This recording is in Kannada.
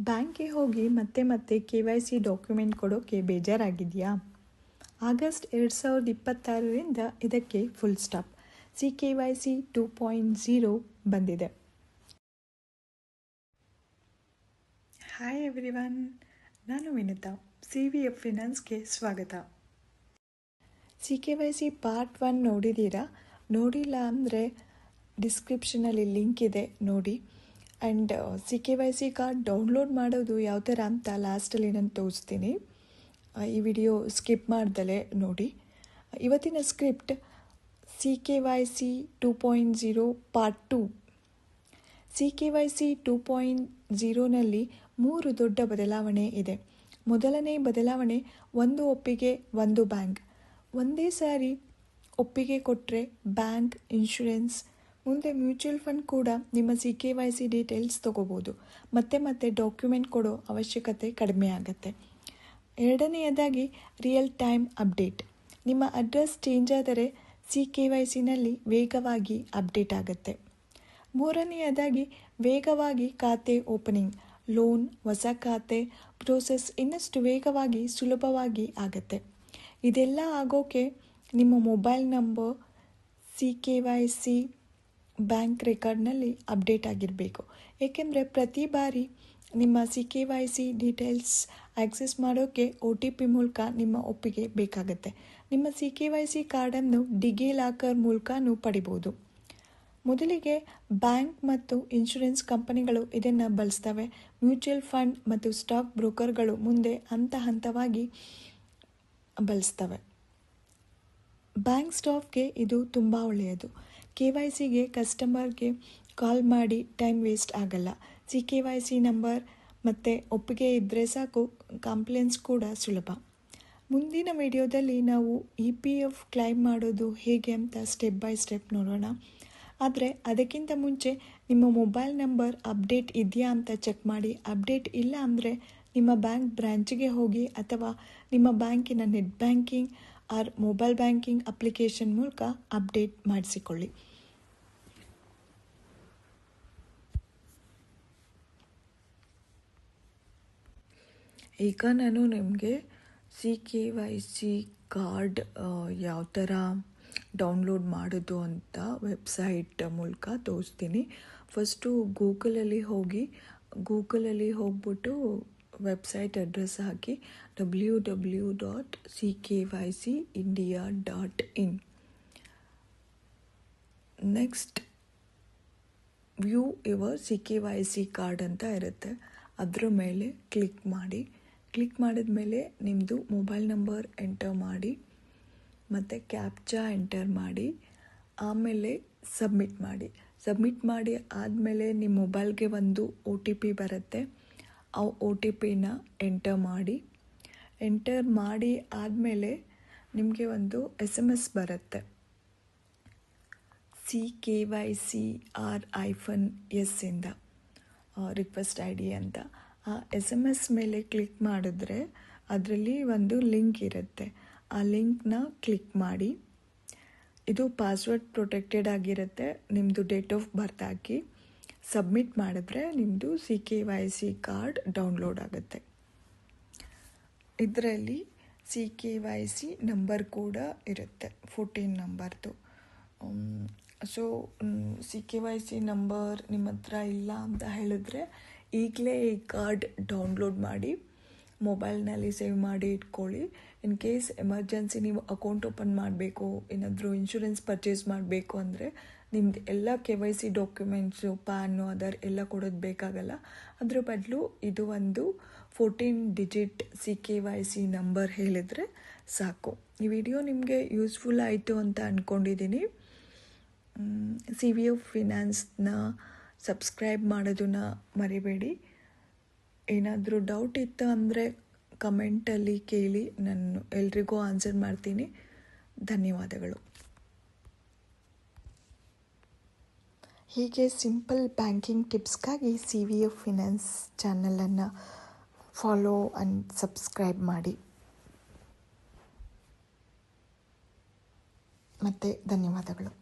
ಬ್ಯಾಂಕ್ಗೆ ಹೋಗಿ ಮತ್ತೆ KYC ಡಾಕ್ಯುಮೆಂಟ್ ಕೊಡೋಕ್ಕೆ ಬೇಜಾರಾಗಿದೆಯಾ? ಆಗಸ್ಟ್ 2026ರಿಂದ ಇದಕ್ಕೆ ಫುಲ್ ಸ್ಟಾಪ್. CKYC 2.0 ಬಂದಿದೆ. ಹಾಯ್ ಎವ್ರಿವನ್, ನಾನು ವಿನಿತಾ. CVF ಫಿನಾನ್ಸ್ಗೆ ಸ್ವಾಗತ. CKYC ಪಾರ್ಟ್ 1 ನೋಡಿದ್ದೀರಾ? ನೋಡಿಲ್ಲ ಅಂದರೆ ಡಿಸ್ಕ್ರಿಪ್ಷನಲ್ಲಿ ಲಿಂಕ್ ಇದೆ, ನೋಡಿ. ಆ್ಯಂಡ್ CKYC ಕಾರ್ಡ್ ಡೌನ್ಲೋಡ್ ಮಾಡೋದು ಯಾವ ಥರ ಅಂತ ಲಾಸ್ಟಲ್ಲಿ ನಾನು ತೋರಿಸ್ತೀನಿ. ಈ ವಿಡಿಯೋ ಸ್ಕಿಪ್ ಮಾಡ್ದಲೇ ನೋಡಿ. ಇವತ್ತಿನ ಸ್ಕ್ರಿಪ್ಟ್ CKYC 2.0 ಪಾರ್ಟ್ 2. CKYC 2.0ನಲ್ಲಿ 3 ದೊಡ್ಡ ಬದಲಾವಣೆ ಇದೆ. ಮೊದಲನೇ ಬದಲಾವಣೆ, ಒಂದು ಒಪ್ಪಿಗೆ ಒಂದು ಬ್ಯಾಂಕ್. ಒಂದೇ ಸಾರಿ ಒಪ್ಪಿಗೆ ಕೊಟ್ಟರೆ ಬ್ಯಾಂಕ್, ಇನ್ಶೂರೆನ್ಸ್, ಮುಂದೆ ಮ್ಯೂಚುವಲ್ ಫಂಡ್ ಕೂಡ ನಿಮ್ಮ CKYC ಡೀಟೇಲ್ಸ್ ತೊಗೋಬೋದು. ಮತ್ತೆ ಡಾಕ್ಯುಮೆಂಟ್ ಕೊಡೋ ಅವಶ್ಯಕತೆ ಕಡಿಮೆ ಆಗುತ್ತೆ. ಎರಡನೆಯದಾಗಿ ರಿಯಲ್ ಟೈಮ್ ಅಪ್ಡೇಟ್. ನಿಮ್ಮ ಅಡ್ರೆಸ್ ಚೇಂಜ್ ಆದರೆ CKYCನಲ್ಲಿ ವೇಗವಾಗಿ ಅಪ್ಡೇಟ್ ಆಗುತ್ತೆ. ಮೂರನೆಯದಾಗಿ ವೇಗವಾಗಿ ಖಾತೆ ಓಪನಿಂಗ್. ಲೋನ್, ಹೊಸ ಖಾತೆ ಪ್ರೋಸೆಸ್ ಇನ್ನಷ್ಟು ವೇಗವಾಗಿ ಸುಲಭವಾಗಿ ಆಗುತ್ತೆ. ಇದೆಲ್ಲ ಆಗೋಕ್ಕೆ ನಿಮ್ಮ ಮೊಬೈಲ್ ನಂಬರ್ CKYC ಬ್ಯಾಂಕ್ ರೆಕಾರ್ಡ್ನಲ್ಲಿ ಅಪ್ಡೇಟ್ ಆಗಿರಬೇಕು. ಏಕೆಂದರೆ ಪ್ರತಿ ಬಾರಿ ನಿಮ್ಮ CKYC ಡೀಟೇಲ್ಸ್ ಆಕ್ಸೆಸ್ ಮಾಡೋಕ್ಕೆ OTP ಮೂಲಕ ನಿಮ್ಮ ಒಪ್ಪಿಗೆ ಬೇಕಾಗುತ್ತೆ. ನಿಮ್ಮ CKYC ಕಾರ್ಡನ್ನು ಡಿಗಿ ಲಾಕರ್ ಮೂಲಕನೂ ಪಡಿಬೋದು. ಮೊದಲಿಗೆ ಬ್ಯಾಂಕ್ ಮತ್ತು ಇನ್ಶೂರೆನ್ಸ್ ಕಂಪನಿಗಳು ಇದನ್ನು ಬಳಸ್ತವೆ. ಮ್ಯೂಚುವಲ್ ಫಂಡ್ ಮತ್ತು ಸ್ಟಾಕ್ ಬ್ರೋಕರ್ಗಳು ಮುಂದೆ ಹಂತವಾಗಿ ಬಳಸ್ತವೆ. ಬ್ಯಾಂಕ್ ಸ್ಟಾಫ್ಗೆ ಇದು ತುಂಬ ಒಳ್ಳೆಯದು. KYCಗೆ ಕಸ್ಟಮರ್ಗೆ ಕಾಲ್ ಮಾಡಿ ಟೈಮ್ ವೇಸ್ಟ್ ಆಗಲ್ಲ. CKYC ನಂಬರ್ ಮತ್ತು ಒಪ್ಪಿಗೆ ಇದ್ದರೆ ಸಾಕು, ಕಂಪ್ಲೇಂಟ್ಸ್ ಕೂಡ ಸುಲಭ. ಮುಂದಿನ ವಿಡಿಯೋದಲ್ಲಿ ನಾವು EPF ಕ್ಲೈಮ್ ಮಾಡೋದು ಹೇಗೆ ಅಂತ ಸ್ಟೆಪ್ ಬೈ ಸ್ಟೆಪ್ ನೋಡೋಣ. ಆದರೆ ಅದಕ್ಕಿಂತ ಮುಂಚೆ ನಿಮ್ಮ ಮೊಬೈಲ್ ನಂಬರ್ ಅಪ್ಡೇಟ್ ಇದೆಯಾ ಅಂತ ಚೆಕ್ ಮಾಡಿ. ಅಪ್ಡೇಟ್ ಇಲ್ಲ ಅಂದರೆ ನಿಮ್ಮ ಬ್ಯಾಂಕ್ ಬ್ರ್ಯಾಂಚಿಗೆ ಹೋಗಿ ಅಥವಾ ನಿಮ್ಮ ಬ್ಯಾಂಕಿನ net banking or mobile banking application ಮೂಲಕ ಅಪ್ಡೇಟ್ ಮಾಡಿಸಿಕೊಳ್ಳಿ. ಈಗ ನಾನು ನಿಮಗೆ CKYC ಕಾರ್ಡ್ ಯಾವ ಥರ ಡೌನ್ಲೋಡ್ ಮಾಡೋದು ಅಂತ ವೆಬ್ಸೈಟ್ ಮೂಲಕ ತೋರಿಸ್ತೀನಿ. ಫಸ್ಟು ಗೂಗಲಲ್ಲಿ ಹೋಗ್ಬಿಟ್ಟು website address hockey www.ckYcindia.in. Next view your CKYC card ಅಂತ ಇರುತ್ತೆ. ಅದರ ಮೇಲೆ ಕ್ಲಿಕ್ ಮಾಡಿದ ಮೇಲೆ ನಿಮ್ಮದು ಮೊಬೈಲ್ ನಂಬರ್ ಎಂಟರ್ ಮಾಡಿ ಮತ್ತು ಕ್ಯಾಪ್ಚಾ ಎಂಟರ್ ಮಾಡಿ, ಆಮೇಲೆ ಸಬ್ಮಿಟ್ ಮಾಡಿ ಆದಮೇಲೆ ನಿಮ್ಮ ಮೊಬೈಲ್ಗೆ ಒಂದು OTP ಬರುತ್ತೆ. ಆ OTPನ ಎಂಟರ್ ಮಾಡಿ ಆದಮೇಲೆ ನಿಮಗೆ ಒಂದು SMS ಬರುತ್ತೆ, CKYCR-S ಇಂದ ರಿಕ್ವೆಸ್ಟ್ ID ಅಂತ. ಆ SMS ಮೇಲೆ ಕ್ಲಿಕ್ ಮಾಡಿದ್ರೆ ಅದರಲ್ಲಿ ಒಂದು ಲಿಂಕ್ ಇರುತ್ತೆ. ಆ ಲಿಂಕ್ನ ಕ್ಲಿಕ್ ಮಾಡಿ. ಇದು ಪಾಸ್ವರ್ಡ್ ಪ್ರೊಟೆಕ್ಟೆಡ್ ಆಗಿರುತ್ತೆ. ನಿಮ್ಮದು date of birth hockey submit ಮಾಡಿದ್ರೆ ನಿಮ್ಮದು CKYC ಕಾರ್ಡ್ ಡೌನ್ಲೋಡ್ ಆಗುತ್ತೆ. ಇದರಲ್ಲಿ CKYC ನಂಬರ್ ಕೂಡ ಇರುತ್ತೆ, 14 ನಂಬರ್ದು. ಸೊ CKYC ನಂಬರ್ ನಿಮ್ಮ ಹತ್ರ ಇಲ್ಲ ಅಂತ ಹೇಳಿದ್ರೆ ಈಗಲೇ ಈ ಕಾರ್ಡ್ ಡೌನ್ಲೋಡ್ ಮಾಡಿ ಮೊಬೈಲ್ನಲ್ಲಿ ಸೇವ್ ಮಾಡಿ ಇಟ್ಕೊಳ್ಳಿ. ಇನ್ ಕೇಸ್ ಎಮರ್ಜೆನ್ಸಿ ನೀವು ಅಕೌಂಟ್ ಓಪನ್ ಮಾಡಬೇಕು, ಏನಾದರೂ ಇನ್ಶೂರೆನ್ಸ್ ಪರ್ಚೇಸ್ ಮಾಡಬೇಕು ಅಂದರೆ ನಿಮ್ಮದು ಎಲ್ಲ KYC ಡಾಕ್ಯುಮೆಂಟ್ಸು, ಪ್ಯಾನು, ಆಧಾರ್ ಎಲ್ಲ ಕೊಡೋದು ಬೇಕಾಗಲ್ಲ. ಅದರ ಬದಲು ಇದು ಒಂದು 14 ಡಿಜಿಟ್ CKYC ನಂಬರ್ ಹೇಳಿದರೆ ಸಾಕು. ಈ ವಿಡಿಯೋ ನಿಮಗೆ ಯೂಸ್ಫುಲ್ ಆಯಿತು ಅಂತ ಅಂದ್ಕೊಂಡಿದ್ದೀನಿ. CVF ಫಿನಾನ್ಸ್ನ ಸಬ್ಸ್ಕ್ರೈಬ್ ಮಾಡೋದನ್ನ ಮರಿಬೇಡಿ. ಏನಾದರೂ ಡೌಟ್ ಇತ್ತು ಅಂದರೆ ಕಮೆಂಟಲ್ಲಿ ಕೇಳಿ, ನಾನು ಎಲ್ರಿಗೂ ಆನ್ಸರ್ ಮಾಡ್ತೀನಿ. ಧನ್ಯವಾದಗಳು. ಹೀಗೆ ಸಿಂಪಲ್ ಬ್ಯಾಂಕಿಂಗ್ ಟಿಪ್ಸ್ಗಾಗಿ CVF ಫಿನಾನ್ಸ್ ಚಾನಲನ್ನು ಫಾಲೋ ಆ್ಯಂಡ್ ಸಬ್ಸ್ಕ್ರೈಬ್ ಮಾಡಿ. ಮತ್ತು ಧನ್ಯವಾದಗಳು.